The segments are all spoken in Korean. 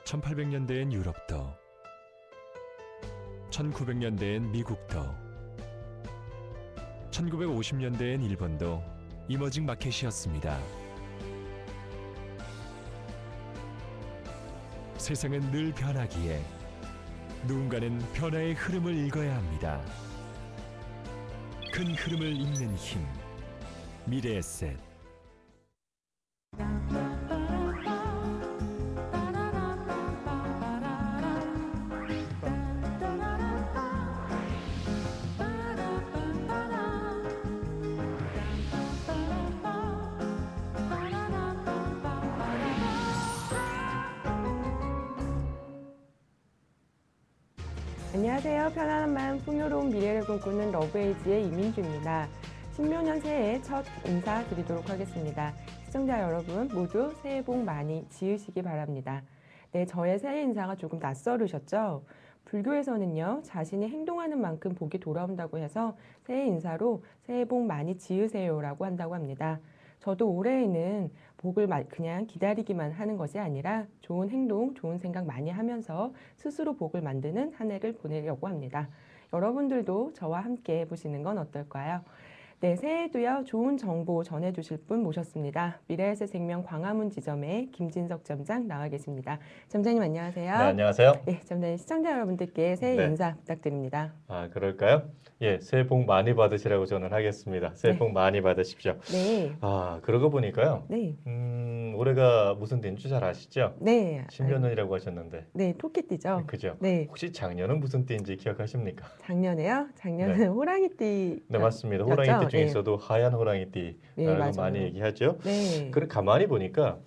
1800년대엔 유럽도, 1900년대엔 미국도, 1950년대엔 일본도 이머징 마켓이었습니다. 세상은 늘 변하기에 누군가는 변화의 흐름을 읽어야 합니다. 큰 흐름을 읽는 힘, 미래에셋. 안녕하세요. 편안한 마음 풍요로운 미래를 꿈꾸는 러브에이지의 이민주입니다. 신묘년 새해 첫 인사 드리도록 하겠습니다. 시청자 여러분 모두 새해 복 많이 지으시기 바랍니다. 네, 저의 새해 인사가 조금 낯설으셨죠? 불교에서는요, 자신이 행동하는 만큼 복이 돌아온다고 해서 새해 인사로 새해 복 많이 지으세요라고 한다고 합니다. 저도 올해에는 복을 그냥 기다리기만 하는 것이 아니라 좋은 행동, 좋은 생각 많이 하면서 스스로 복을 만드는 한 해를 보내려고 합니다. 여러분들도 저와 함께 해보시는 건 어떨까요? 네, 새해에도요, 좋은 정보 전해주실 분 모셨습니다. 미래에셋 생명 광화문 지점의 김진석 점장 나와 계십니다. 점장님 안녕하세요. 네, 안녕하세요. 네, 점장님 시청자 여러분들께 새해 인사 부탁드립니다. 아, 그럴까요? 예, 새해 복 많이 받으시라고 저는 하겠습니다. 새해 복 많이 받으십시오. 네. 아, 그러고 보니까요. 네. 올해가 무슨 띠인지 잘 아시죠? 네. 신묘년이라고 하셨는데. 네, 토끼띠죠. 그죠? 네. 혹시 작년은 무슨 띠인지 기억하십니까? 작년에요? 작년은 네. 호랑이띠. 네, 맞습니다. 호랑이띠 중에서도 하얀 호랑이띠라고 많이 얘기하죠. 네. 그래 가만히 보니까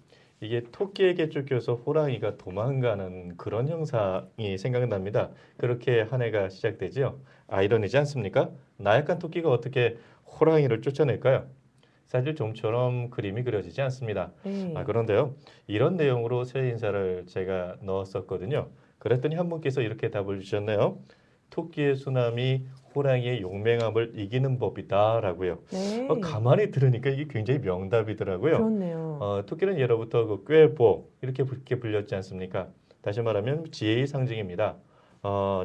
이게 토끼에게 쫓겨서 호랑이가 도망가는 그런 형상이 생각납니다. 그렇게 한 해가 시작되죠. 아이러니지 않습니까? 나약한 토끼가 어떻게 호랑이를 쫓아낼까요? 사실 좀처럼 그림이 그려지지 않습니다. 네. 그런데요. 이런 내용으로 새해 인사를 제가 넣었었거든요. 그랬더니 한 분께서 이렇게 답을 주셨네요. 토끼의 순함이 호랑이의 용맹함을 이기는 법이다라고요. 네. 가만히 들으니까 이게 굉장히 명답이더라고요. 그렇네요. 토끼는 예로부터 그 꾀보 이렇게 불렸지 않습니까? 다시 말하면 지혜의 상징입니다.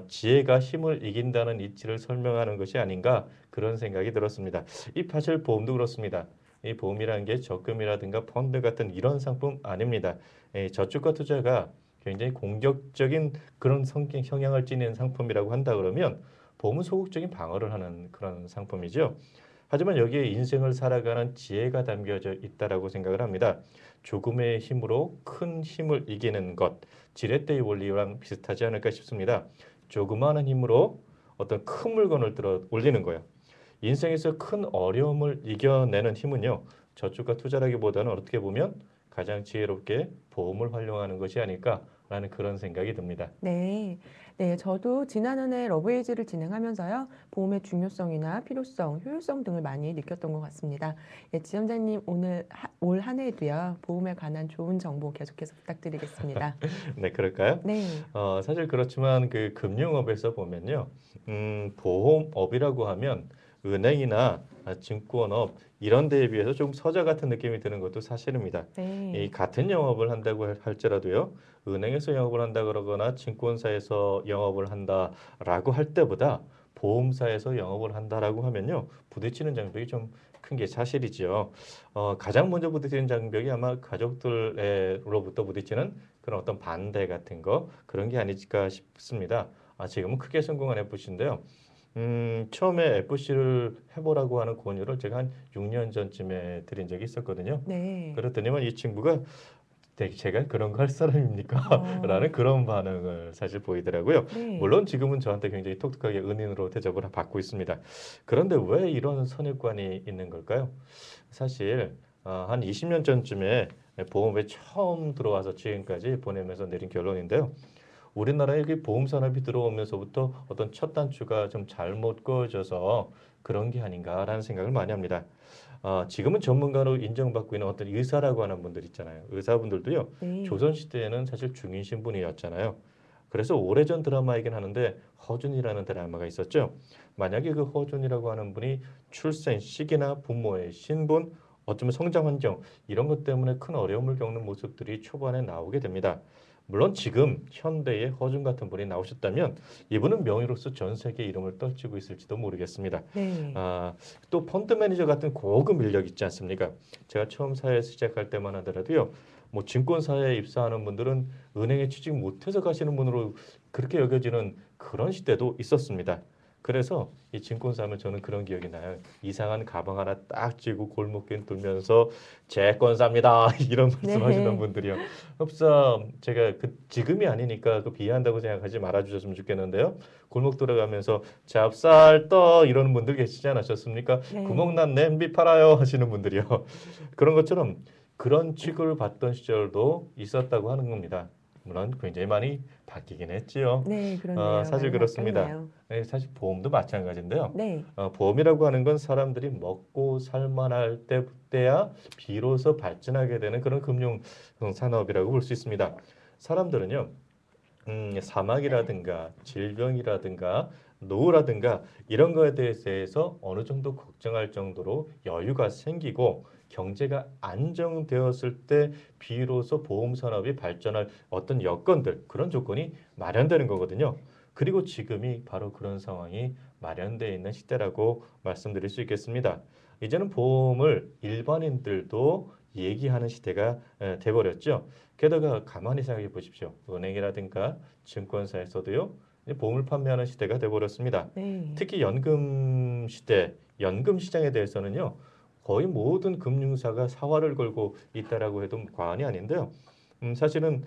지혜가 힘을 이긴다는 이치를 설명하는 것이 아닌가 그런 생각이 들었습니다. 이 사실 보험도 그렇습니다. 이 보험이라는 게 적금이라든가 펀드 같은 이런 상품 아닙니다. 저축과 투자가 굉장히 공격적인 그런 성향을 지닌 상품이라고 한다 그러면 보험은 소극적인 방어를 하는 그런 상품이죠. 하지만 여기에 인생을 살아가는 지혜가 담겨져 있다라고 생각을 합니다. 조금의 힘으로 큰 힘을 이기는 것, 지렛대의 원리랑 비슷하지 않을까 싶습니다. 조그마한 힘으로 어떤 큰 물건을 들어 올리는 거예요. 인생에서 큰 어려움을 이겨내는 힘은요. 저축과 투자라기보다는 어떻게 보면 가장 지혜롭게 보험을 활용하는 것이 아닐까라는 그런 생각이 듭니다. 네. 네, 저도 지난 한 해 러브에이지를 진행하면서요. 보험의 중요성이나 필요성, 효율성 등을 많이 느꼈던 것 같습니다. 네, 지점장님 올 한 해도요. 보험에 관한 좋은 정보 계속해서 부탁드리겠습니다. 네, 그럴까요? 네. 사실 그렇지만 그 금융업에서 보면요. 보험업이라고 하면 은행이나 증권업 이런 데에 비해서 좀 서자 같은 느낌이 드는 것도 사실입니다. 네. 이 같은 영업을 한다고 할지라도요. 은행에서 영업을 한다 그러거나 증권사에서 영업을 한다라고 할 때보다 보험사에서 영업을 한다라고 하면요. 부딪히는 장벽이 좀 큰 게 사실이죠. 가장 먼저 부딪히는 장벽이 아마 가족들로부터 부딪히는 그런 어떤 반대 같은 거 그런 게 아닐까 싶습니다. 지금은 크게 성공한 FC인데요. 처음에 FC를 해보라고 하는 권유를 제가 한 6년 전쯤에 드린 적이 있었거든요. 네. 그랬더니만 이 친구가 제가 그런 거 할 사람입니까? 라는 그런 반응을 사실 보이더라고요. 네. 물론 지금은 저한테 굉장히 독특하게 은인으로 대접을 받고 있습니다. 그런데 왜 이런 선입관이 있는 걸까요? 사실 한 20년 전쯤에 보험에 처음 들어와서 지금까지 보내면서 내린 결론인데요. 우리나라에 보험 산업이 들어오면서부터 어떤 첫 단추가 좀 잘못 그어져서 그런 게 아닌가라는 생각을 많이 합니다. 지금은 전문가로 인정받고 있는 어떤 의사라고 하는 분들 있잖아요. 의사분들도요. 네. 조선시대에는 사실 중인 신분이었잖아요. 그래서 오래전 드라마이긴 하는데 허준이라는 드라마가 있었죠. 만약에 그 허준이라고 하는 분이 출생 시기나 부모의 신분, 어쩌면 성장 환경 이런 것 때문에 큰 어려움을 겪는 모습들이 초반에 나오게 됩니다. 물론 지금 현대의 허준 같은 분이 나오셨다면 이분은 명의로서 전 세계 이름을 떨치고 있을지도 모르겠습니다. 네. 또 펀드 매니저 같은 고급 인력 있지 않습니까? 제가 처음 사회에 시작할 때만 하더라도요. 뭐 증권사에 입사하는 분들은 은행에 취직 못해서 가시는 분으로 그렇게 여겨지는 그런 시대도 있었습니다. 그래서 이 증권사 하면 저는 그런 기억이 나요. 이상한 가방 하나 딱 쥐고 골목길 돌면서 채권사입니다. 이런 말씀하시는 네. 분들이요. 흡사 제가 그 지금이 아니니까 그 비하한다고 생각하지 말아주셨으면 좋겠는데요. 골목 돌아가면서 찹쌀떡 이러는 분들 계시지 않으셨습니까? 네. 구멍난 냄비 팔아요 하시는 분들이요. 그런 것처럼 그런 취급을 받던 시절도 있었다고 하는 겁니다. 물론 굉장히 많이 바뀌긴 했지요. 네, 그렇네요. 사실 많이 그렇습니다. 바뀌었네요. 사실 보험도 마찬가지인데요. 네. 보험이라고 하는 건 사람들이 먹고 살만할 때야 비로소 발전하게 되는 그런 금융 산업이라고 볼 수 있습니다. 사람들은요, 사막이라든가 질병이라든가 노후라든가 이런 거에 대해서 어느 정도 걱정할 정도로 여유가 생기고 경제가 안정되었을 때 비로소 보험 산업이 발전할 어떤 여건들 그런 조건이 마련되는 거거든요. 그리고 지금이 바로 그런 상황이 마련되어 있는 시대라고 말씀드릴 수 있겠습니다. 이제는 보험을 일반인들도 얘기하는 시대가 돼버렸죠. 게다가 가만히 생각해 보십시오. 은행이라든가 증권사에서도요. 이제 보험을 판매하는 시대가 돼버렸습니다. 네. 특히 연금 시대, 연금 시장에 대해서는요. 거의 모든 금융사가 사활을 걸고 있다라고 해도 과언이 아닌데요. 사실은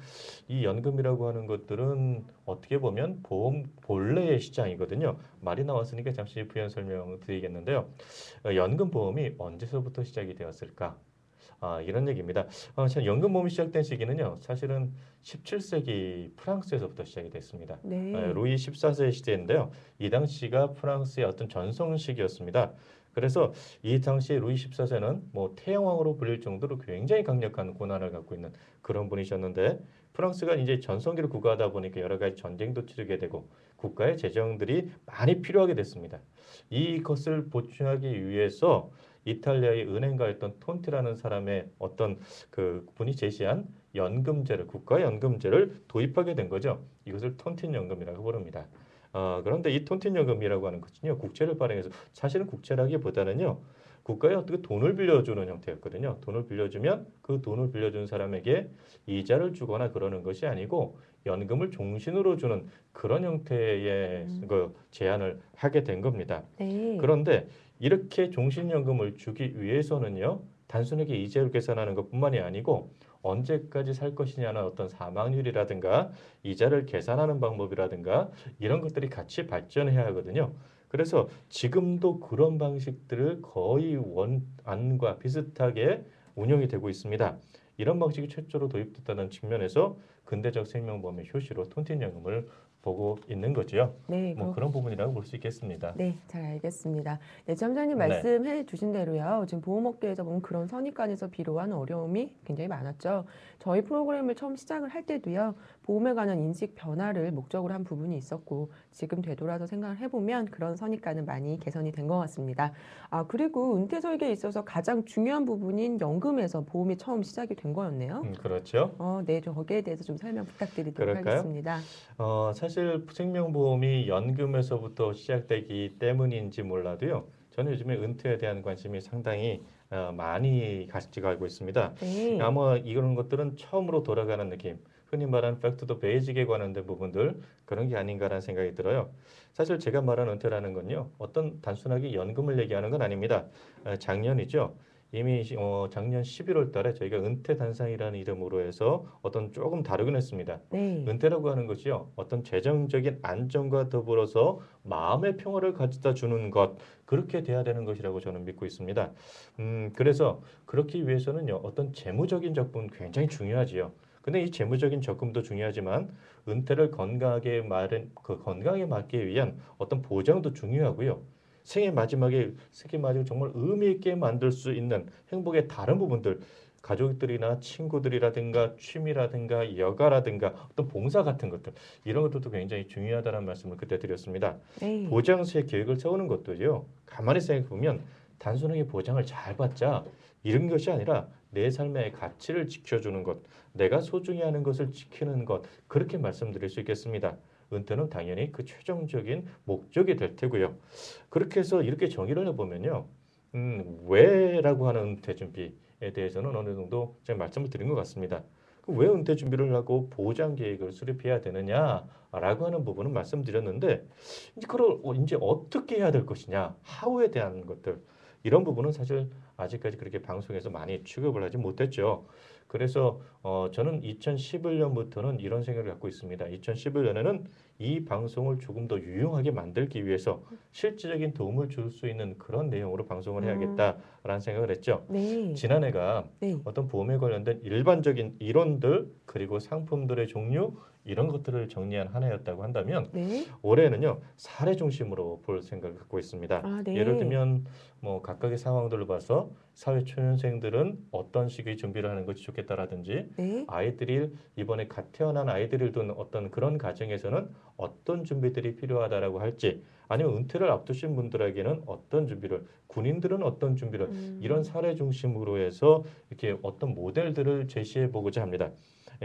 이 연금이라고 하는 것들은 어떻게 보면 보험 본래의 시장이거든요. 말이 나왔으니까 잠시 부연 설명드리겠는데요. 연금 보험이 언제서부터 시작이 되었을까? 이런 얘기입니다. 참 연금보험이 시작된 시기는요. 사실은 17세기 프랑스에서부터 시작이 됐습니다. 네. 루이 14세 시대인데요. 이 당시가 프랑스의 어떤 전성 시기였습니다. 그래서 이 당시 루이 14세는 뭐 태양왕으로 불릴 정도로 굉장히 강력한 권한을 갖고 있는 그런 분이셨는데 프랑스가 이제 전성기를 구가하다 보니까 여러 가지 전쟁도 치르게 되고 국가의 재정들이 많이 필요하게 됐습니다. 이것을 보충하기 위해서 이탈리아의 은행가였던 톤티라는 사람의 어떤 그 분이 제시한 연금제를 국가 연금제를 도입하게 된 거죠. 이것을 톤틴 연금이라고 부릅니다. 그런데 이 톤틴 연금이라고 하는 것은요 국채를 발행해서 사실은 국채라기보다는요 국가에 어떻게 돈을 빌려주는 형태였거든요. 돈을 빌려주면 그 돈을 빌려준 사람에게 이자를 주거나 그러는 것이 아니고 연금을 종신으로 주는 그런 형태의 그 제안을 하게 된 겁니다. 네. 그런데 이렇게 종신연금을 주기 위해서는요, 단순하게 이자율 계산하는 것뿐만이 아니고 언제까지 살 것이냐는 어떤 사망률이라든가 이자를 계산하는 방법이라든가 이런 것들이 같이 발전해야 하거든요. 그래서 지금도 그런 방식들을 거의 원안과 비슷하게 운영이 되고 있습니다. 이런 방식이 최초로 도입됐다는 측면에서 근대적 생명보험의 효시로 톤틴연금을 보고 있는 거지요. 네, 뭐 그런 부분이라고 볼 수 있겠습니다. 네, 잘 알겠습니다. 네, 점장님 네. 말씀해 주신 대로요. 지금 보험업계에서 보면 그런 선입관에서 비롯한 어려움이 굉장히 많았죠. 저희 프로그램을 처음 시작을 할 때도요. 보험에 관한 인식 변화를 목적으로 한 부분이 있었고 지금 되돌아서 생각을 해보면 그런 선입관은 많이 개선이 된 것 같습니다. 그리고 은퇴 설계에 있어서 가장 중요한 부분인 연금에서 보험이 처음 시작이 된 거였네요. 그렇죠. 네, 저 거기에 대해서 좀 설명 부탁드리도록 그럴까요? 하겠습니다. 사실 생명보험이 연금에서부터 시작되기 때문인지 몰라도요. 저는 요즘에 은퇴에 대한 관심이 상당히 많이 가지고 알고 있습니다. 네. 아마 이런 것들은 처음으로 돌아가는 느낌, 흔히 말하는 백투더 베이직에 관련된 부분들 그런 게 아닌가라는 생각이 들어요. 사실 제가 말하는 은퇴라는 건요. 어떤 단순하게 연금을 얘기하는 건 아닙니다. 작년이죠. 이미 작년 11월 달에 저희가 은퇴 단상이라는 이름으로 해서 어떤 조금 다루긴 했습니다. 네. 은퇴라고 하는 것이요. 어떤 재정적인 안정과 더불어서 마음의 평화를 가져다 주는 것 그렇게 돼야 되는 것이라고 저는 믿고 있습니다. 그래서 그렇기 위해서는요. 어떤 재무적인 접근 굉장히 중요하지요. 근데 이 재무적인 접근도 중요하지만 은퇴를 건강하게 맞기 위한 어떤 보장도 중요하고요. 생애 마지막에 정말 의미 있게 만들 수 있는 행복의 다른 부분들 가족들이나 친구들이라든가 취미라든가 여가라든가 어떤 봉사 같은 것들 이런 것들도 굉장히 중요하다는 말씀을 그때 드렸습니다. 네. 보장세 계획을 세우는 것도요. 가만히 생각해 보면 단순하게 보장을 잘 받자 이런 것이 아니라 내 삶의 가치를 지켜주는 것, 내가 소중히 하는 것을 지키는 것, 그렇게 말씀드릴 수 있겠습니다. 은퇴는 당연히 그 최종적인 목적이 될 테고요. 그렇게 해서 이렇게 정의를 해보면요. 왜라고 하는 은퇴 준비에 대해서는 어느 정도 제가 말씀을 드린 것 같습니다. 왜 은퇴 준비를 하고 보장 계획을 수립해야 되느냐라고 하는 부분은 말씀드렸는데 이제 그걸 이제 어떻게 해야 될 것이냐, 하우에 대한 것들 이런 부분은 사실 아직까지 그렇게 방송에서 많이 취급을 하지 못했죠. 그래서 저는 2011년부터는 이런 생각을 갖고 있습니다. 2011년에는 이 방송을 조금 더 유용하게 만들기 위해서 실질적인 도움을 줄 수 있는 그런 내용으로 방송을 해야겠다라는 생각을 했죠. 네. 지난해가 네. 어떤 보험에 관련된 일반적인 이론들 그리고 상품들의 종류 이런 것들을 정리한 한 해였다고 한다면 네. 올해는요 사례 중심으로 볼 생각을 갖고 있습니다. 아, 네. 예를 들면 뭐 각각의 상황들을 봐서 사회 초년생들은 어떤 식의 준비를 하는 것이 좋겠다라든지 네. 아이들이 이번에 갓 태어난 아이들을 둔 어떤 그런 가정에서는 어떤 준비들이 필요하다라고 할지 아니면 은퇴를 앞두신 분들에게는 어떤 준비를 군인들은 어떤 준비를 이런 사례 중심으로 해서 이렇게 어떤 모델들을 제시해 보고자 합니다.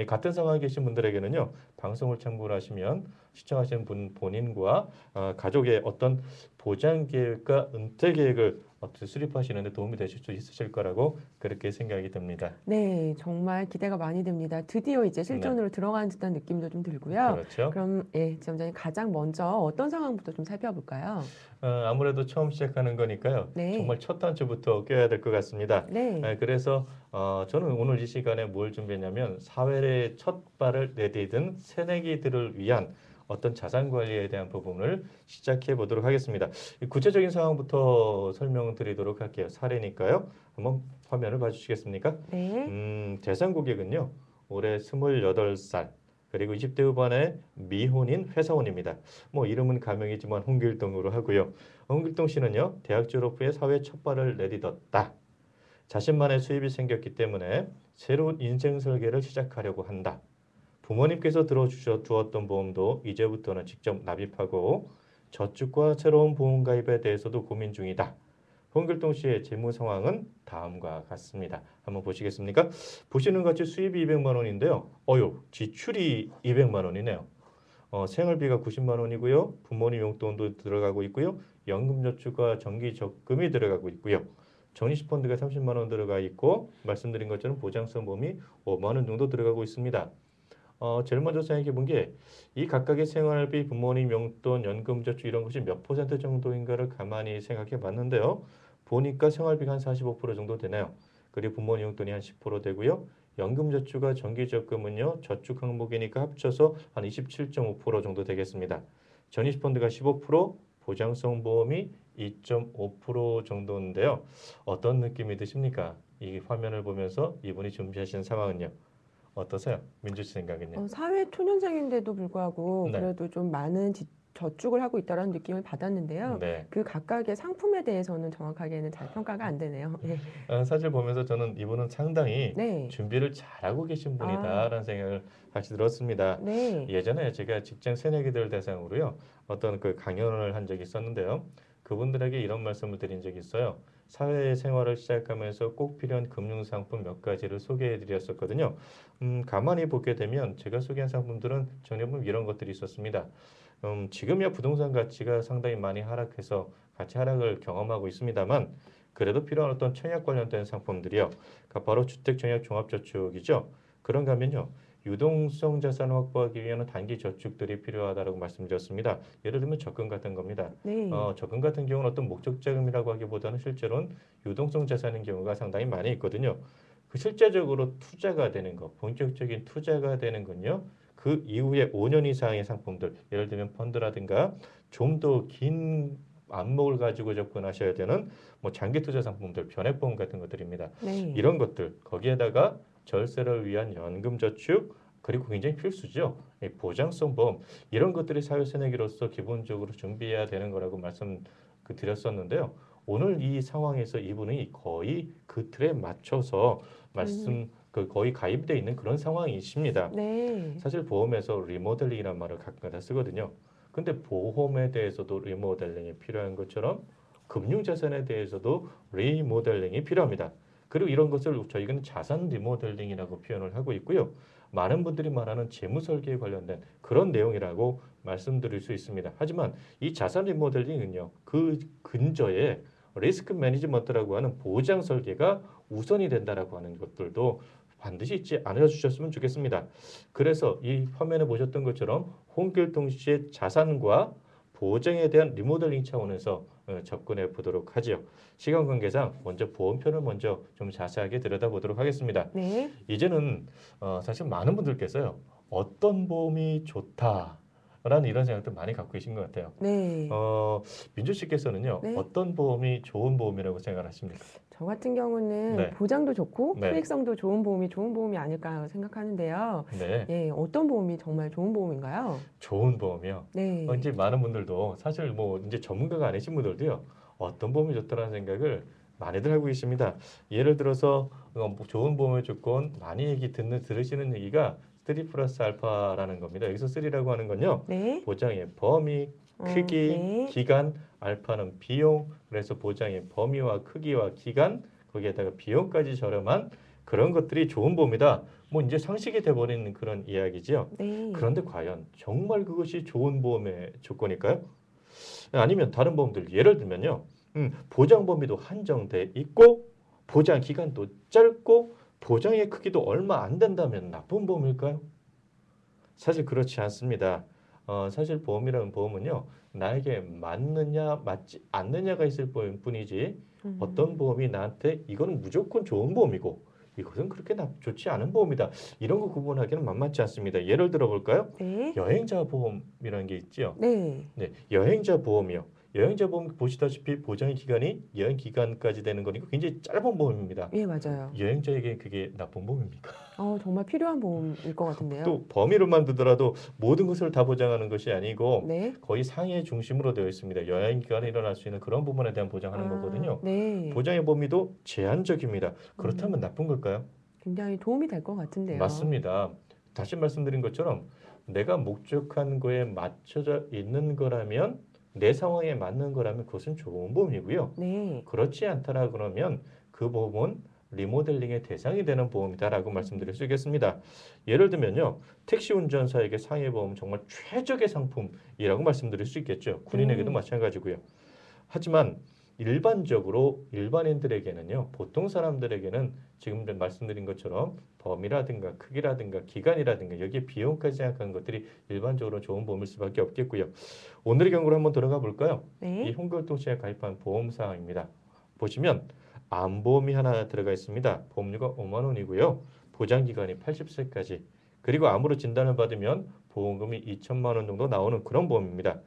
같은 상황에 계신 분들에게는요 방송을 참고를 하시면 시청하시는 분 본인과 가족의 어떤 보장 계획과 은퇴 계획을 어떻게 수립하시는데 도움이 되실 수 있으실 거라고 그렇게 생각이 듭니다. 네, 정말 기대가 많이 됩니다. 드디어 이제 실전으로 들어가는 듯한 느낌도 좀 들고요. 그렇죠. 그럼 지점장님 가장 먼저 어떤 상황부터 좀 살펴볼까요? 아무래도 처음 시작하는 거니까요. 네. 정말 첫 단추부터 껴야 될 것 같습니다. 네. 그래서 저는 오늘 이 시간에 뭘 준비했냐면 사회의 첫 발을 내디딘 새내기들을 위한 어떤 자산 관리에 대한 부분을 시작해 보도록 하겠습니다. 구체적인 상황부터 설명드리도록 할게요. 사례니까요. 한번 화면을 봐주시겠습니까? 네. 대상 고객은요. 올해 28살 그리고 20대 후반의 미혼인 회사원입니다. 뭐 이름은 가명이지만 홍길동으로 하고요. 홍길동 씨는요. 대학 졸업 후에 사회 첫 발을 내딛었다. 자신만의 수입이 생겼기 때문에 새로운 인생 설계를 시작하려고 한다. 부모님께서 들어주었던 보험도 이제부터는 직접 납입하고 저축과 새로운 보험 가입에 대해서도 고민 중이다. 홍길동 씨의 재무 상황은 다음과 같습니다. 한번 보시겠습니까? 보시는 것 같이 수입이 200만 원인데요. 지출이 200만 원이네요. 생활비가 90만 원이고요. 부모님 용돈도 들어가고 있고요. 연금저축과 정기적금이 들어가고 있고요. 적립식 펀드가 30만 원 들어가 있고 말씀드린 것처럼 보장성 보험이 5만 원 정도 들어가고 있습니다. 제일 먼저 생각해 본 게 이 각각의 생활비, 부모님 용돈, 연금저축 이런 것이 몇 퍼센트 정도인가를 가만히 생각해 봤는데요. 보니까 생활비가 한 45% 정도 되네요. 그리고 부모님 용돈이 한 10% 되고요. 연금저축과 정기적금은요. 저축 항목이니까 합쳐서 한 27.5% 정도 되겠습니다. 전입펀드가 15%, 보장성 보험이 2.5% 정도인데요. 어떤 느낌이 드십니까? 이 화면을 보면서 이분이 준비하신 상황은요. 어떠세요? 민주 씨 생각은요? 사회 초년생인데도 불구하고 네. 그래도 좀 많은 저축을 하고 있다는 느낌을 받았는데요. 네. 그 각각의 상품에 대해서는 정확하게는 잘 평가가 안 되네요. 네. 사실 보면서 저는 이분은 상당히 네. 준비를 잘하고 계신 분이다라는 생각을 다시 들었습니다. 네. 예전에 제가 직장 새내기들 대상으로요. 어떤 그 강연을 한 적이 있었는데요. 그분들에게 이런 말씀을 드린 적이 있어요. 사회생활을 시작하면서 꼭 필요한 금융상품 몇 가지를 소개해 드렸었거든요. 가만히 보게 되면 제가 소개한 상품들은 전부 이런 것들이 있었습니다. 지금이야 부동산 가치가 상당히 많이 하락해서 가치 하락을 경험하고 있습니다만 그래도 필요한 어떤 청약 관련된 상품들이요. 그러니까 바로 주택 청약 종합저축이죠. 그런가 하면요. 유동성 자산을 확보하기 위한 단기 저축들이 필요하다고 말씀드렸습니다. 예를 들면 적금 같은 겁니다. 네. 적금 같은 경우는 어떤 목적 자금이라고 하기보다는 실제로는 유동성 자산인 경우가 상당히 많이 있거든요. 그 실제적으로 투자가 되는 것, 본격적인 투자가 되는 건요. 그 이후에 5년 이상의 상품들, 예를 들면 펀드라든가 좀 더 긴 안목을 가지고 접근하셔야 되는 뭐 장기 투자 상품들, 변액보험 같은 것들입니다. 네. 이런 것들 거기에다가 절세를 위한 연금저축 그리고 굉장히 필수죠. 이 보장성 보험 이런 것들이 사회 새내기로서 기본적으로 준비해야 되는 거라고 말씀 드렸었는데요. 오늘 이 상황에서 이분이 거의 그 틀에 맞춰서 거의 가입되어 있는 그런 상황이십니다. 네. 사실 보험에서 리모델링이라는 말을 가끔가다 쓰거든요. 근데 보험에 대해서도 리모델링이 필요한 것처럼 금융자산에 대해서도 리모델링이 필요합니다. 그리고 이런 것을 저희는 자산 리모델링이라고 표현을 하고 있고요. 많은 분들이 말하는 재무 설계에 관련된 그런 내용이라고 말씀드릴 수 있습니다. 하지만 이 자산 리모델링은요, 그 근저에 리스크 매니지먼트라고 하는 보장 설계가 우선이 된다라고 하는 것들도 반드시 잊지 않아 주셨으면 좋겠습니다. 그래서 이 화면에 보셨던 것처럼 홍길동 씨의 자산과 보장에 대한 리모델링 차원에서 접근해 보도록 하지요. 시간 관계상 먼저 보험편을 먼저 좀 자세하게 들여다보도록 하겠습니다. 네. 이제는 사실 많은 분들께서요, 어떤 보험이 좋다라는 이런 생각들 많이 갖고 계신 것 같아요. 네. 민주 씨께서는요, 네. 어떤 보험이 좋은 보험이라고 생각하십니까? 저 같은 경우는 네. 보장도 좋고 네. 수익성도 좋은 보험이 아닐까 생각하는데요. 네, 예, 어떤 보험이 정말 좋은 보험인가요? 좋은 보험이요. 네. 이제 많은 분들도 사실 뭐 이제 전문가가 아니신 분들도요, 어떤 보험이 좋다라는 생각을 많이들 하고 계십니다. 예를 들어서 뭐 좋은 보험의 조건 많이 들으시는 얘기가 3 플러스 알파라는 겁니다. 여기서 3라고 하는 건요, 네. 보장의 범위, 크기, 네. 기간, 알파는 비용, 그래서 보장의 범위와 크기와 기간, 거기에다가 비용까지 저렴한 그런 것들이 좋은 보험이다. 뭐 이제 상식이 돼버리는 그런 이야기지요. 네. 그런데 과연 정말 그것이 좋은 보험의 조건일까요? 아니면 다른 보험들 예를 들면요, 보장 범위도 한정돼 있고 보장 기간도 짧고 보장의 크기도 얼마 안 된다면 나쁜 보험일까요? 사실 그렇지 않습니다. 사실 보험이라는 보험은요, 나에게 맞느냐 맞지 않느냐가 있을 뿐이지 어떤 보험이 나한테 이거는 무조건 좋은 보험이고 이것은 그렇게 좋지 않은 보험이다, 이런 거 구분하기는 만만치 않습니다. 예를 들어 볼까요? 네. 여행자 보험이라는 게 있죠. 네. 네, 여행자 보험이요. 여행자 보험 보시다시피 보장의 기간이 여행 기간까지 되는 거니까 굉장히 짧은 보험입니다. 예, 맞아요. 여행자에게 그게 나쁜 보험입니까? 정말 필요한 보험일 것 같은데요. 또 범위로만 두더라도 모든 것을 다 보장하는 것이 아니고 네. 거의 상해 중심으로 되어 있습니다. 여행 기간에 일어날 수 있는 그런 부분에 대한 보장하는 거거든요. 네. 보장의 범위도 제한적입니다. 그렇다면 나쁜 걸까요? 굉장히 도움이 될 것 같은데요. 맞습니다. 다시 말씀드린 것처럼 내가 목적한 거에 맞춰져 있는 거라면, 내 상황에 맞는 거라면 그것은 좋은 보험이고요. 네. 그렇지 않다라 그러면 그 보험은 리모델링의 대상이 되는 보험이다라고 말씀드릴 수 있겠습니다. 예를 들면요, 택시 운전사에게 상해보험 정말 최적의 상품이라고 말씀드릴 수 있겠죠. 군인에게도 마찬가지고요. 하지만 일반적으로 일반인들에게는요, 보통 사람들에게는 지금 말씀드린 것처럼 범위라든가 크기라든가 기간이라든가 여기에 비용까지 생각하는 것들이 일반적으로 좋은 보험일 수밖에 없겠고요. 오늘의 경우로 한번 들어가 볼까요? 이 네. 홍길동 씨가 가입한 보험 사항입니다. 보시면 암보험이 하나 들어가 있습니다. 보험료가 5만 원이고요. 보장 기간이 80세까지. 그리고 암으로 진단을 받으면 보험금이 2천만 원 정도 나오는 그런 보험입니다.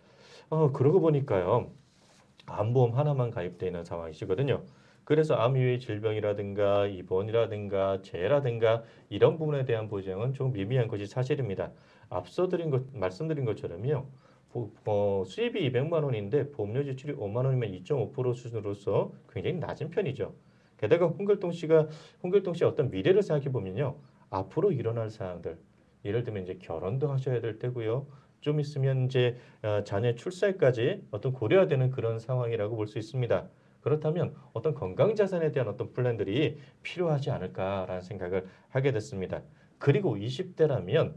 그러고 보니까요, 암보험 하나만 가입되어 있는 상황이시거든요. 그래서 암 이외의 질병이라든가 입원이라든가 재해라든가 이런 부분에 대한 보장은 좀 미미한 것이 사실입니다. 앞서 말씀드린 것처럼요, 수입이 200만 원인데 보험료 지출이 5만 원이면 2.5% 수준으로서 굉장히 낮은 편이죠. 게다가 홍길동 씨 어떤 미래를 생각해 보면요, 앞으로 일어날 사항들, 예를 들면 이제 결혼도 하셔야 될 때고요. 좀 있으면 이제 자녀 출산까지 어떤 고려해야 되는 그런 상황이라고 볼 수 있습니다. 그렇다면 어떤 건강 자산에 대한 어떤 플랜들이 필요하지 않을까라는 생각을 하게 됐습니다. 그리고 20대라면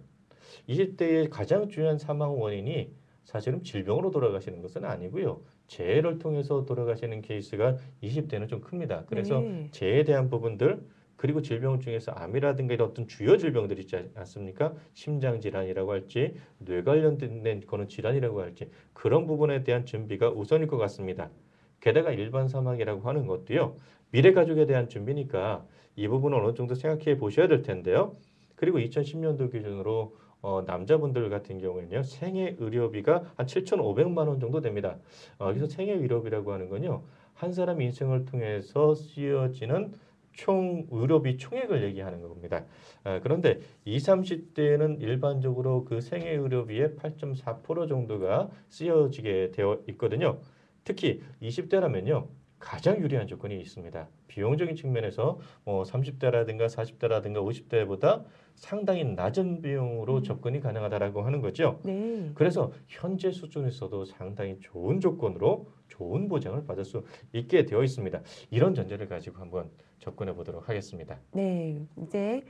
20대의 가장 중요한 사망 원인이 사실은 질병으로 돌아가시는 것은 아니고요. 재해를 통해서 돌아가시는 케이스가 20대는 좀 큽니다. 그래서 네. 재해에 대한 부분들, 그리고 질병 중에서 암이라든가 이런 어떤 주요 질병들이 있지 않습니까? 심장 질환이라고 할지, 뇌 관련된 그런 질환이라고 할지, 그런 부분에 대한 준비가 우선일 것 같습니다. 게다가 일반 사망이라고 하는 것도요, 미래 가족에 대한 준비니까 이 부분은 어느 정도 생각해 보셔야 될 텐데요. 그리고 2010년도 기준으로 남자분들 같은 경우에는요, 생애 의료비가 한 7,500만 원 정도 됩니다. 여기서 생애 의료비라고 하는 건요, 한 사람 인생을 통해서 쓰여지는 총 의료비 총액을 얘기하는 겁니다. 그런데 20, 30대에는 일반적으로 그 생애 의료비의 8.4% 정도가 쓰여지게 되어 있거든요. 특히 20대라면요, 가장 유리한 조건이 있습니다. 비용적인 측면에서 30대라든가 40대라든가 50대보다 상당히 낮은 비용으로 접근이 가능하다라고 하는 거죠. 네. 그래서 현재 수준에서도 상당히 좋은 조건으로 좋은 보장을 받을 수 있게 되어 있습니다. 이런 전제를 가지고 한번 접근해 보도록 하겠습니다. 네, 이제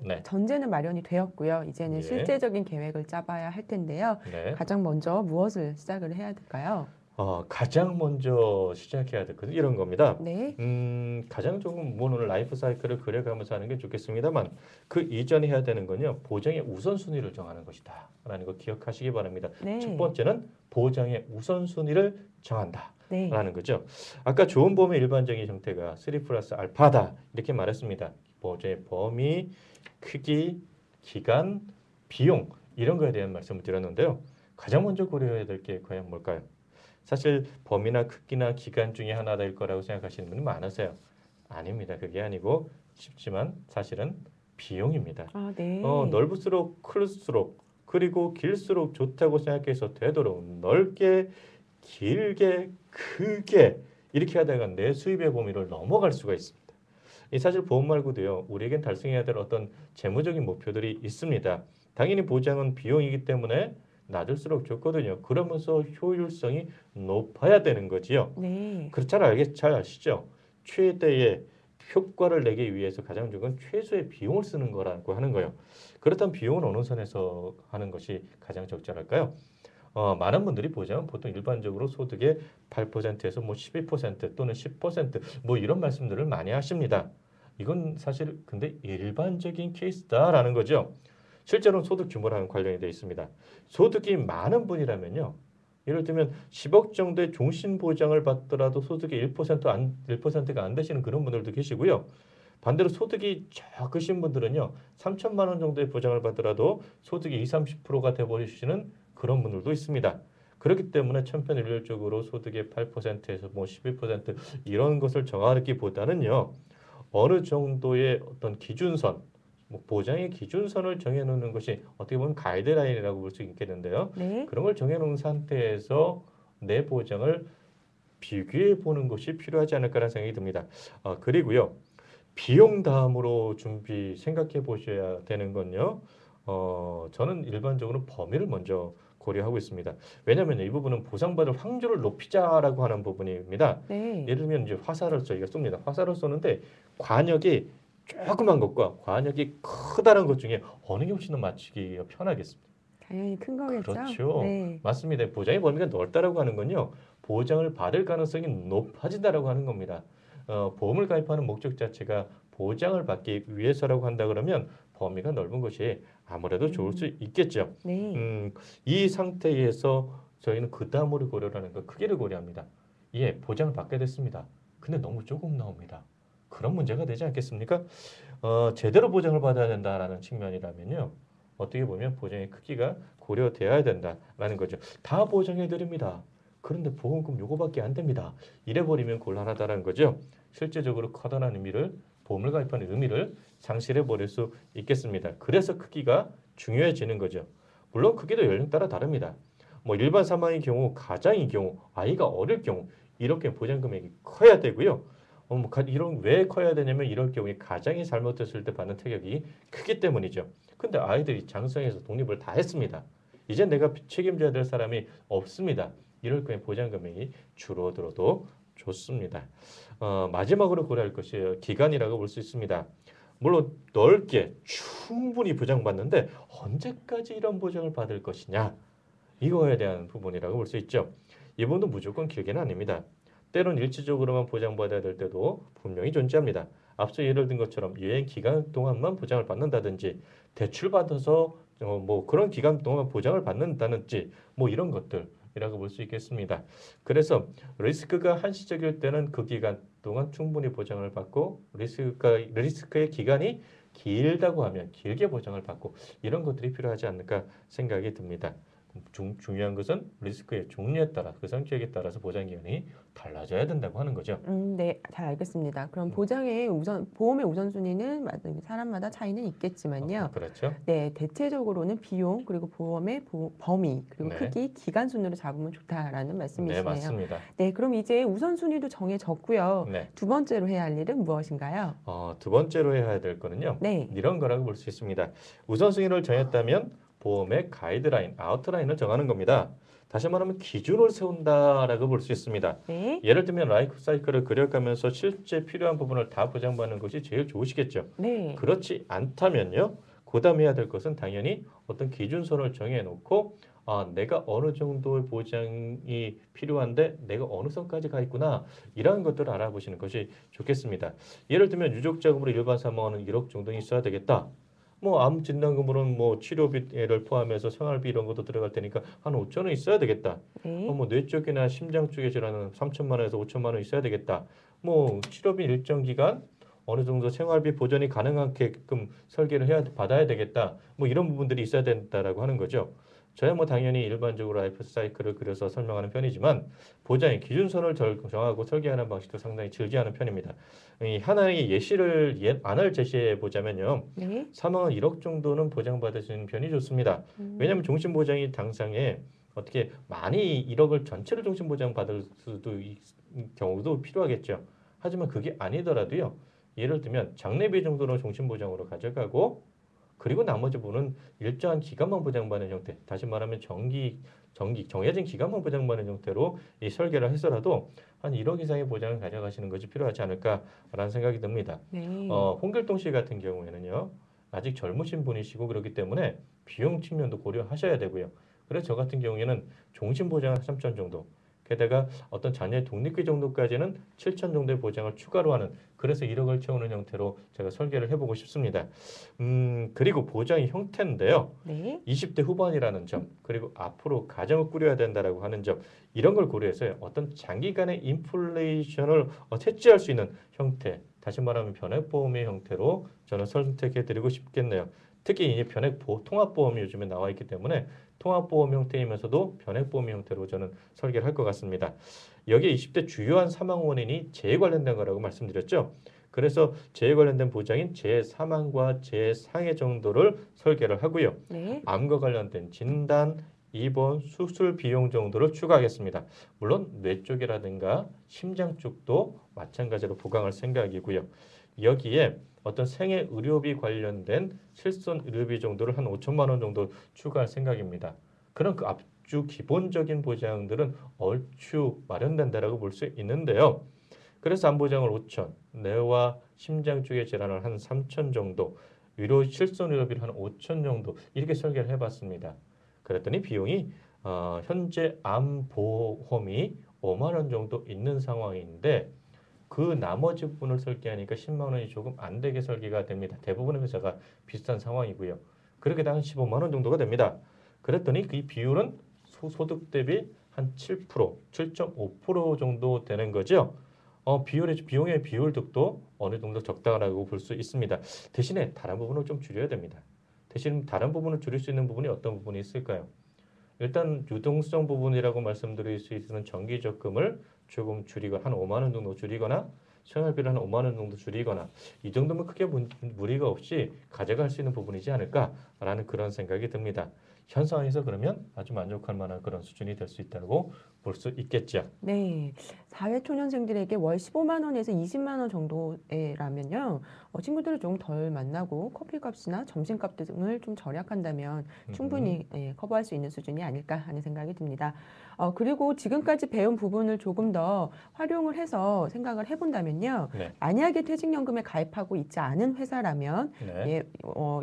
네. 전제는 마련이 되었고요. 이제는 예. 실제적인 계획을 짜봐야 할 텐데요. 네. 가장 먼저 무엇을 시작을 해야 될까요? 가장 먼저 시작해야 될 것은 이런 겁니다. 네, 가장 조금 오늘 라이프 사이클을 그려가면서 하는 게 좋겠습니다만 그 이전에 해야 되는 건요. 보장의 우선순위를 정하는 것이다. 라는 거 기억하시기 바랍니다. 네, 첫 번째는 보장의 우선순위를 정한다. 네, 라는 거죠. 아까 좋은 보험의 일반적인 형태가 3 플러스 알파다. 이렇게 말했습니다. 보장의 범위, 크기, 기간, 비용 이런 거에 대한 말씀을 드렸는데요. 가장 먼저 고려해야 될 게 과연 뭘까요? 사실 범위나 크기나 기간 중에 하나일 거라고 생각하시는 분이 많으세요. 아닙니다. 그게 아니고 쉽지만 사실은 비용입니다. 아, 네, 넓을수록 클수록 그리고 길수록 좋다고 생각해서 되도록 넓게 길게 크게 이렇게 하다가 내 수입의 범위를 넘어갈 수가 있습니다. 이 사실 보험 말고도요. 우리에겐 달성해야 될 어떤 재무적인 목표들이 있습니다. 당연히 보장은 비용이기 때문에 낮을수록 좋거든요. 그러면서 효율성이 높아야 되는 거지요. 네, 잘 아시죠? 최대의 효과를 내기 위해서 가장 좋은 건 최소의 비용을 쓰는 거라고 하는 거예요. 그렇다면 비용은 어느 선에서 하는 것이 가장 적절할까요? 많은 분들이 보장은 보통 일반적으로 소득의 8%에서 12% 또는 10% 이런 말씀들을 많이 하십니다. 이건 사실 근데 일반적인 케이스다라는 거죠. 실제로는 소득 규모랑 관련이 되어 있습니다. 소득이 많은 분이라면요. 예를 들면 10억 정도의 종신 보장을 받더라도 소득이 1%가 안 되시는 그런 분들도 계시고요. 반대로 소득이 적으신 분들은요. 3천만 원 정도의 보장을 받더라도 소득이 20-30%가 돼버리시는 그런 분들도 있습니다. 그렇기 때문에 천편일률적으로 소득의 8%에서 11% 이런 것을 정하기보다는요. 어느 정도의 어떤 기준선 보장의 기준선을 정해놓는 것이 어떻게 보면 가이드라인이라고 볼 수 있겠는데요. 네, 그런 걸 정해놓은 상태에서 내 보장을 비교해 보는 것이 필요하지 않을까라는 생각이 듭니다. 그리고요. 비용 다음으로 생각해 보셔야 되는 건요. 저는 일반적으로 범위를 먼저 고려하고 있습니다. 왜냐하면 이 부분은 보상받을 확률을 높이자라고 하는 부분입니다. 네, 예를 들면 이제 화살을 저희가 쏩니다. 화살을 쏘는데 관역이 조그만 것과 관역이 크다는 것 중에 어느 게 훨씬 더 맞추기가 편하겠습니다. 당연히 큰 거겠죠? 그렇죠. 네, 맞습니다. 보장의 범위가 넓다라고 하는 건요. 보장을 받을 가능성이 높아진다라고 하는 겁니다. 보험을 가입하는 목적 자체가 보장을 받기 위해서라고 한다 그러면 범위가 넓은 것이 아무래도 좋을 수 있겠죠. 네, 이 상태에서 저희는 그 다음으로 고려하는 거 크기를 고려합니다. 예, 보장을 받게 됐습니다. 근데 너무 조금 나옵니다. 그런 문제가 되지 않겠습니까? 제대로 보장을 받아야 된다라는 측면이라면요. 어떻게 보면 보장의 크기가 고려되어야 된다라는 거죠. 다 보장해 드립니다. 그런데 보험금 요거밖에 안 됩니다. 이래 버리면 곤란하다는 거죠. 실제적으로 커다란 보험을 가입하는 의미를 상실해 버릴 수 있겠습니다. 그래서 크기가 중요해지는 거죠. 물론 크기도 연령 따라 다릅니다. 일반 사망의 경우, 가장의 경우, 아이가 어릴 경우 이렇게 보장 금액이 커야 되고요. 왜 커야 되냐면 이럴 경우에 가장이 잘못됐을 때 받는 타격이 크기 때문이죠. 근데 아이들이 장성해서 독립을 다 했습니다. 이제 내가 책임져야 될 사람이 없습니다. 이럴 경우에 보장 금액이 줄어들어도 좋습니다. 마지막으로 고려할 것이 기간이라고 볼 수 있습니다. 물론 넓게 충분히 보장받는데 언제까지 이런 보장을 받을 것이냐 이거에 대한 부분이라고 볼 수 있죠. 이 부분도 무조건 길게는 아닙니다. 때론 일시적으로만 보장받아야 될 때도 분명히 존재합니다. 앞서 예를 든 것처럼 여행 기간 동안만 보장을 받는다든지 대출받아서 그런 기간 동안 보장을 받는다든지 이런 것들이라고 볼 수 있겠습니다. 그래서 리스크가 한시적일 때는 그 기간 동안 충분히 보장을 받고 리스크의 기간이 길다고 하면 길게 보장을 받고 이런 것들이 필요하지 않을까 생각이 듭니다. 중요한 것은 리스크의 종류에 따라 그 성격에 따라서 보장 기간이 달라져야 된다고 하는 거죠. 네, 잘 알겠습니다. 그럼 음. 보험의 우선순위는 사람마다 차이는 있겠지만요. 그렇죠. 네, 대체적으로는 비용, 그리고 보험의 범위, 그리고 네. 크기, 기간 순으로 잡으면 좋다라는 네, 말씀이시네요. 맞습니다. 네, 그럼 이제 우선순위도 정해졌고요. 네. 두 번째로 해야 할 일은 무엇인가요? 두 번째로 해야 될 거는요. 네, 이런 거라고 볼 수 있습니다. 우선순위를 정했다면 보험의 가이드라인, 아웃라인을 정하는 겁니다. 다시 말하면 기준을 세운다라고 볼 수 있습니다. 네, 예를 들면 라이프 사이클을 그려가면서 실제 필요한 부분을 다 보장받는 것이 제일 좋으시겠죠. 네, 그렇지 않다면요. 그다음 해야 될 것은 당연히 어떤 기준선을 정해놓고 내가 어느 정도의 보장이 필요한데 내가 어느 선까지 가 있구나 이러한 것들을 알아보시는 것이 좋겠습니다. 예를 들면 유족자금으로 일반 사망하는 1억 정도는 있어야 되겠다. 뭐 암 진단금으로는 뭐 치료비를 포함해서 생활비 이런 것도 들어갈 테니까 한 5천 원 있어야 되겠다. 네, 뭐 뇌 쪽이나 심장 쪽의 질환은 3천만 원에서 5천만 원 있어야 되겠다. 뭐 치료비 일정 기간 어느 정도 생활비 보전이 가능하게끔 설계를 받아야 되겠다. 뭐 이런 부분들이 있어야 된다라고 하는 거죠. 저야 뭐 당연히 일반적으로 라이프 사이클을 그려서 설명하는 편이지만 보장의 기준선을 정하고 설계하는 방식도 상당히 즐겨하는 편입니다. 이 하나의 안을 제시해 보자면요. 네, 사망은 1억 정도는 보장받으시는 편이 좋습니다. 왜냐하면 종신보장이 당장에 어떻게 많이 1억을 전체를 종신보장 받을 경우도 필요하겠죠. 하지만 그게 아니더라도요. 예를 들면 장례비 정도로 종신보장으로 가져가고 그리고 나머지 부분은 일정한 기간만 보장받는 형태, 다시 말하면 정해진 기간만 보장받는 형태로 이 설계를 해서라도 한 1억 이상의 보장을 가져가시는 것이 필요하지 않을까라는 생각이 듭니다. 네, 홍길동 씨 같은 경우에는요, 아직 젊으신 분이시고 그렇기 때문에 비용 측면도 고려하셔야 되고요. 그래서 저 같은 경우에는 종신보장은 3천 정도, 게다가 어떤 자녀의 독립비 정도까지는 7천 정도의 보장을 추가로 하는 그래서 1억을 채우는 형태로 제가 설계를 해보고 싶습니다. 그리고 보장의 형태인데요. 네, 20대 후반이라는 점, 그리고 앞으로 가정을 꾸려야 된다라고 하는 점, 이런 걸 고려해서 어떤 장기간의 인플레이션을 채취할 수 있는 형태, 다시 말하면 변액보험의 형태로 저는 선택해드리고 싶겠네요. 특히 이제 통합보험이 요즘에 나와 있기 때문에 통합보험 형태이면서도 변액보험 형태로 저는 설계를 할 것 같습니다. 여기에 20대 주요한 사망 원인이 재해 관련된 거라고 말씀드렸죠. 그래서 재해 관련된 보장인 재사망과 재상해 정도를 설계를 하고요. 네, 암과 관련된 진단, 입원, 수술 비용 정도를 추가하겠습니다. 물론 뇌 쪽이라든가 심장 쪽도 마찬가지로 보강할 생각이고요. 여기에 어떤 생애 의료비 관련된 실손 의료비 정도를 한 5천만 원 정도 추가할 생각입니다. 그런 그 앞주 기본적인 보장들은 얼추 마련된다라고 볼 수 있는데요. 그래서 암보장을 5천, 뇌와 심장 쪽의 질환을 한 3천 정도, 실손 의료비를 한 5천 정도 이렇게 설계를 해봤습니다. 그랬더니 비용이 현재 암보험이 5만 원 정도 있는 상황인데 그 나머지 부분을 설계하니까 10만 원이 조금 안 되게 설계가 됩니다. 대부분의 회사가 비슷한 상황이고요. 그렇게 한 15만 원 정도가 됩니다. 그랬더니 그 비율은 소득 대비 한 7%, 7.5% 정도 되는 거죠. 비용의 비율도 어느 정도 적당하다고 볼 수 있습니다. 대신에 다른 부분을 좀 줄여야 됩니다. 대신 다른 부분을 줄일 수 있는 부분이 어떤 부분이 있을까요? 일단 유동성 부분이라고 말씀드릴 수 있는 정기적금을 조금 줄이거나 한 5만 원 정도 줄이거나 생활비를 한 5만 원 정도 줄이거나 이 정도면 크게 무리가 없이 가져갈 수 있는 부분이지 않을까라는 그런 생각이 듭니다. 현 상황에서 그러면 아주 만족할 만한 그런 수준이 될 수 있다고 볼 수 있겠죠. 네. 사회초년생들에게 월 15만 원에서 20만 원 정도라면요. 친구들을 좀 덜 만나고 커피값이나 점심값 등을 좀 절약한다면 충분히 커버할 수 있는 수준이 아닐까 하는 생각이 듭니다. 그리고 지금까지 배운 부분을 조금 더 활용을 해서 생각을 해본다면요. 네. 만약에 퇴직연금에 가입하고 있지 않은 회사라면 네.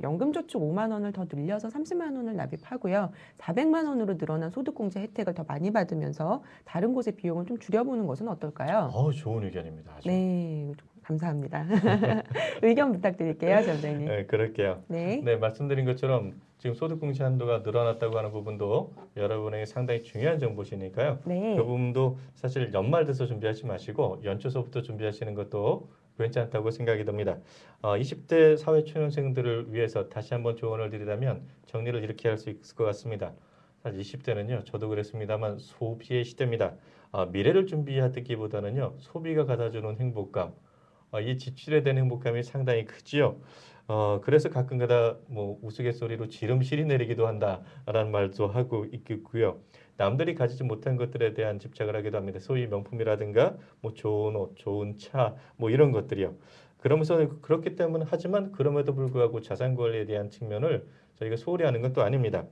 연금저축 5만 원을 더 늘려서 30만 원을 납입하고요. 400만 원으로 늘어난 소득공제 혜택을 더 많이 받으면서 다른 곳의 비용을 좀 줄여보는 것은 어떨까요? 좋은 의견입니다. 아주. 네, 감사합니다. 의견 부탁드릴게요, 점장님. 네, 그럴게요. 네, 네, 말씀드린 것처럼 지금 소득공제 한도가 늘어났다고 하는 부분도 여러분에게 상당히 중요한 정보시니까요. 네, 그 부분도 사실 연말 돼서 준비하지 마시고 연초서부터 준비하시는 것도 괜찮다고 생각이 듭니다. 20대 사회초년생들을 위해서 다시 한번 조언을 드리자면 정리를 이렇게 할 수 있을 것 같습니다. 사실 20대는요, 저도 그랬습니다만 소비의 시대입니다. 미래를 준비하기보다는요, 소비가 가져주는 행복감, 이 지출에 대한 행복감이 상당히 크지요. 그래서 가끔가다 뭐 우스갯소리로 지름신이 내리기도 한다라는 말도 하고 있고요. 남들이 가지지 못한 것들에 대한 집착을 하기도 합니다. 소위 명품이라든가 뭐 좋은 옷, 좋은 차, 뭐 이런 것들이요. 그러면서 그렇기 때문에 하지만 그럼에도 불구하고 자산 관리에 대한 측면을 저희가 소홀히 하는 건 또 아닙니다.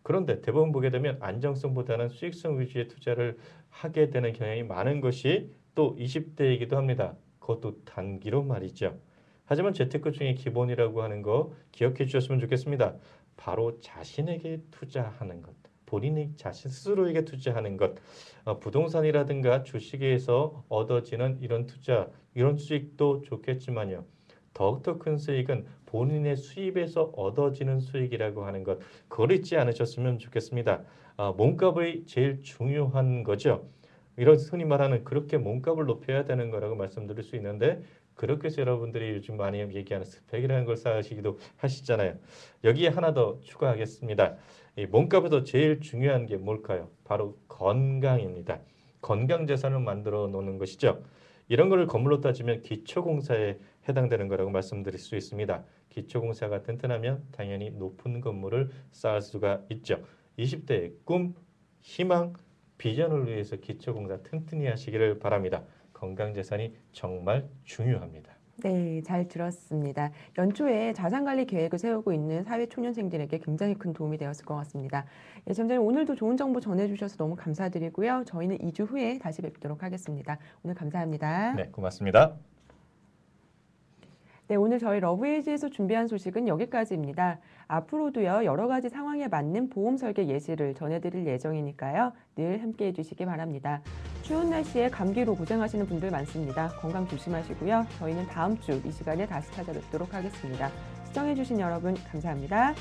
그런데 대부분 보게 되면 안정성보다는 수익성 위주의 투자를 하게 되는 경향이 많은 것이 또 20대이기도 합니다. 그것도 단기로 말이죠. 하지만 재테크 중에 기본이라고 하는 거 기억해 주셨으면 좋겠습니다. 바로 자신에게 투자하는 것, 본인이 자신 스스로에게 투자하는 것, 부동산이라든가 주식에서 얻어지는 이런 투자, 이런 수익도 좋겠지만요. 더욱더 큰 수익은 본인의 수입에서 얻어지는 수익이라고 하는 것, 그걸 잊지 않으셨으면 좋겠습니다. 몸값이 제일 중요한 거죠. 이런 흔히 말하는 그렇게 몸값을 높여야 되는 거라고 말씀드릴 수 있는데 그렇게 해서 여러분들이 요즘 많이 얘기하는 스펙이라는 걸 쌓으시기도 하시잖아요. 여기에 하나 더 추가하겠습니다. 이 몸값에서 제일 중요한 게 뭘까요? 바로 건강입니다. 건강 재산을 만들어 놓는 것이죠. 이런 거를 건물로 따지면 기초공사에 해당되는 거라고 말씀드릴 수 있습니다. 기초공사가 튼튼하면 당연히 높은 건물을 쌓을 수가 있죠. 20대의 꿈, 희망, 비전을 위해서 기초공사 튼튼히 하시기를 바랍니다. 건강재산이 정말 중요합니다. 네, 잘 들었습니다. 연초에 자산관리 계획을 세우고 있는 사회초년생들에게 굉장히 큰 도움이 되었을 것 같습니다. 예, 점장님 오늘도 좋은 정보 전해주셔서 너무 감사드리고요. 저희는 2주 후에 다시 뵙도록 하겠습니다. 오늘 감사합니다. 네, 고맙습니다. 네, 오늘 저희 러브에이지에서 준비한 소식은 여기까지입니다. 앞으로도요, 여러 가지 상황에 맞는 보험 설계 예시를 전해드릴 예정이니까요. 늘 함께 해주시기 바랍니다. 추운 날씨에 감기로 고생하시는 분들 많습니다. 건강 조심하시고요. 저희는 다음 주 이 시간에 다시 찾아뵙도록 하겠습니다. 시청해주신 여러분 감사합니다.